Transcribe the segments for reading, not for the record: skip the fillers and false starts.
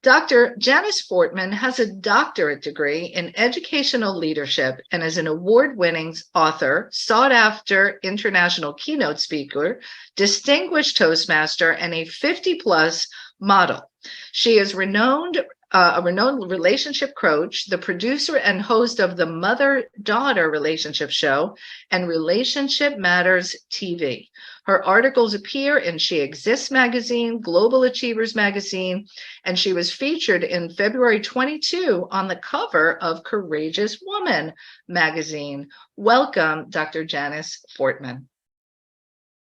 Dr. Janice Fortman has a doctorate degree in educational leadership and is an award-winning author, sought-after international keynote speaker, distinguished Toastmaster, and a 50-plus model. She is a renowned relationship coach, the producer and host of the Mother-Daughter Relationship Show and Relationship Matters TV. Her articles appear in She Exists magazine, Global Achievers magazine, and she was featured in February 22 on the cover of Courageous Woman magazine. Welcome, Dr. Janice Fortman.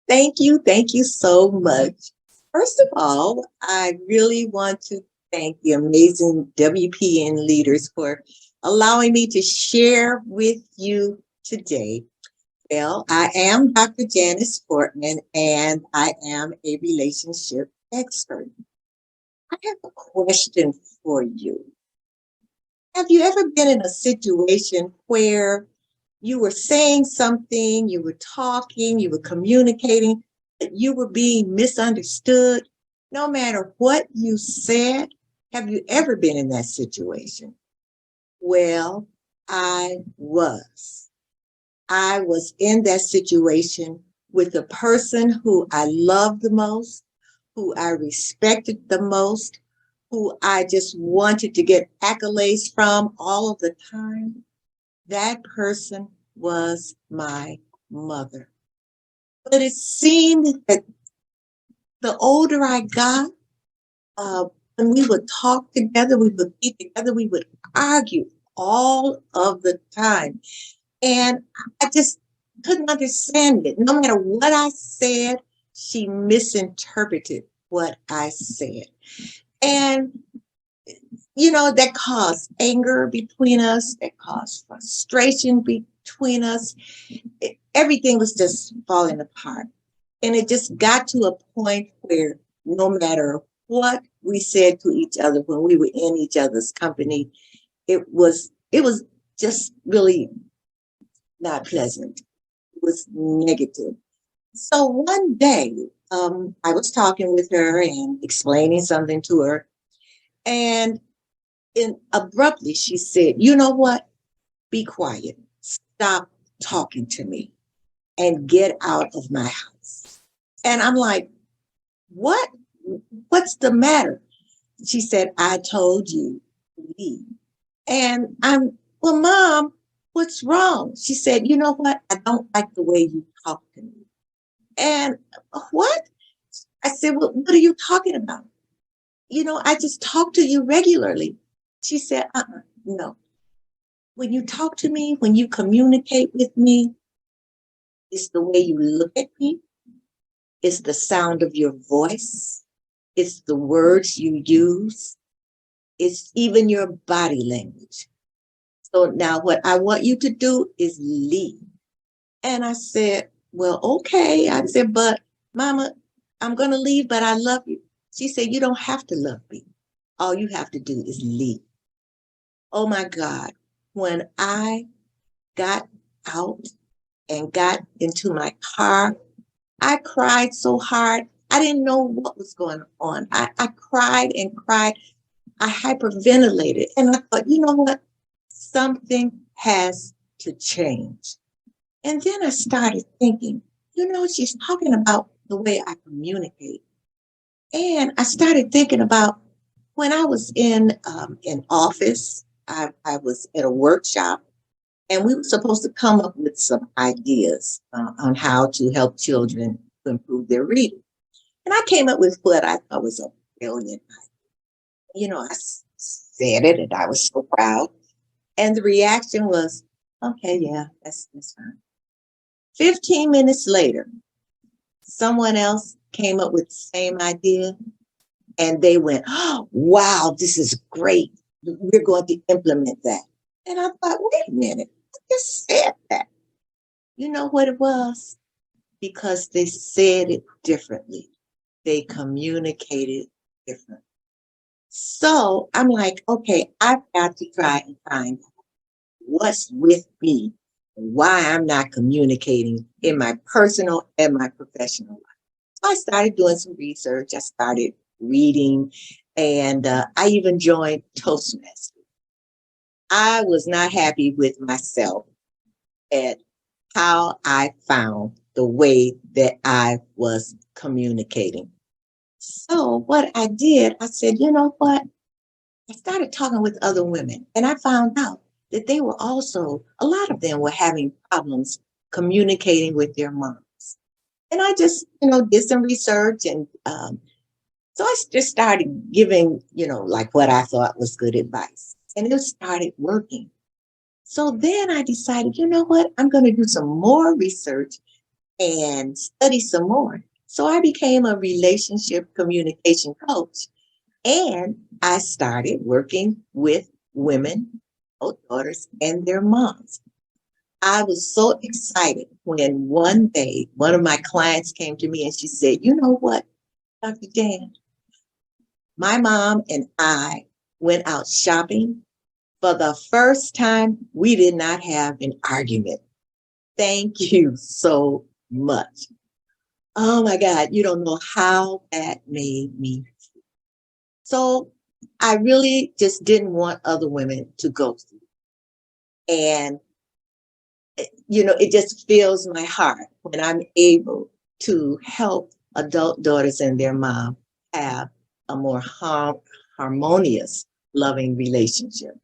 Thank you. Thank you so much. First of all, I really want to thank the amazing WPN leaders for allowing me to share with you today. Well, I am Dr. Janice Fortman, and I am a relationship expert. I have a question for you. Have you ever been in a situation where you were saying something, you were talking, you were communicating, but you were being misunderstood? No matter what you said, have you ever been in that situation? Well, I was. I was in that situation with the person who I loved the most, who I respected the most, who I just wanted to get accolades from all of the time. That person was my mother. But it seemed that the older I got, when we would talk together, we would be together, we would argue all of the time. And I just couldn't understand it. No matter what I said, she misinterpreted what I said. And, that caused anger between us, that caused frustration between us. Everything was just falling apart. And it just got to a point where no matter what we said to each other when we were in each other's company, it was just really not pleasant. It was negative. So one day, I was talking with her and explaining something to her. And abruptly, she said, "You know what? Be quiet. Stop talking to me and get out of my house." And I'm like, "What? What's the matter?" She said, "I told you to leave." And well, Mom, what's wrong? She said, "You know what? I don't like the way you talk to me." And what? I said, "Well, what are you talking about? I just talk to you regularly." She said, no. When you talk to me, when you communicate with me, it's the way you look at me. It's the sound of your voice. It's the words you use. It's even your body language. So now what I want you to do is leave. And I said, "Well, okay." I said, "But Mama, I'm going to leave, but I love you." She said, "You don't have to love me. All you have to do is leave." Oh my God. When I got out and got into my car, I cried so hard. I didn't know what was going on. I cried and cried. I hyperventilated. And I thought, you know what? Something has to change. And then I started thinking, she's talking about the way I communicate. And I started thinking about when I was in office, I was at a workshop, and we were supposed to come up with some ideas on how to help children to improve their reading. And I came up with what I thought was a brilliant idea. I said it, and I was so proud. And the reaction was, "Okay, yeah, that's fine." 15 minutes later, someone else came up with the same idea, and they went, "Oh, wow, this is great. We're going to implement that." And I thought, wait a minute, I just said that. You know what it was? Because they said it differently. They communicated differently. So I'm like, okay, I've got to try and find what's with me, why I'm not communicating in my personal and my professional life. So I started doing some research. I started reading And I even joined Toastmasters. I was not happy with myself at how I found the way that I was communicating. So what I did, I said, you know what? I started talking with other women, and I found out that they were also, a lot of them were having problems communicating with their moms. And I just, did some research, and so I just started giving, like what I thought was good advice. And it started working. So then I decided, you know what? I'm going to do some more research and study some more. So I became a relationship communication coach. And I started working with women, both daughters and their moms. I was so excited when one day one of my clients came to me and she said, you know what, Dr. Jan, my mom and I went out shopping. For the first time, we did not have an argument. Thank you so much. Oh my God, you don't know how that made me feel. So I really just didn't want other women to go through. And, it just fills my heart when I'm able to help adult daughters and their mom have a more harmonious, loving relationship.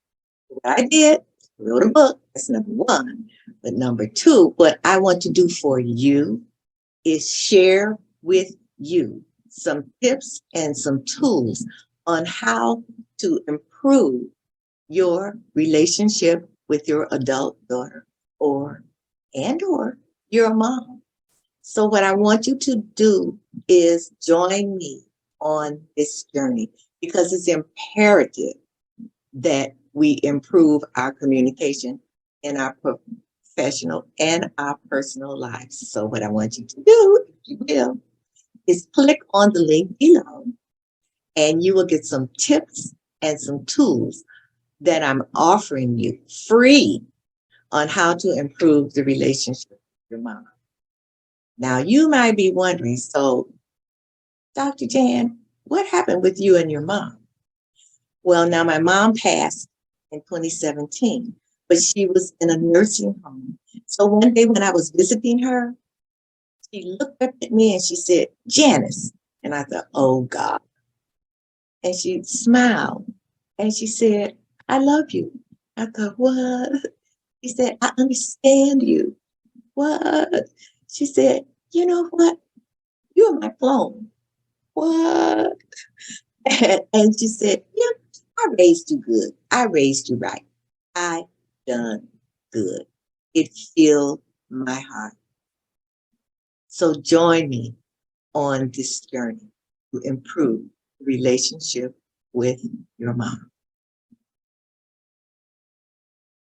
What I did, wrote a book, that's number one. But number two, what I want to do for you is share with you some tips and some tools on how to improve your relationship with your adult daughter or your mom. So what I want you to do is join me on this journey because it's imperative that we improve our communication in our professional and our personal lives. So what I want you to do, if you will, is click on the link below and you will get some tips and some tools that I'm offering you free on how to improve the relationship with your mom. Now, you might be wondering, so, Dr. Jan, what happened with you and your mom? Well, now my mom passed in 2017, but she was in a nursing home. So one day when I was visiting her, she looked up at me and she said, Janice. And I thought, oh God. And she smiled and she said, I love you. I thought, what? She said, I understand you. What? She said, you know what? You're my clone. What? And she said, yeah, I raised you good. I raised you right. I done good. It filled my heart. So join me on this journey to improve the relationship with your mom.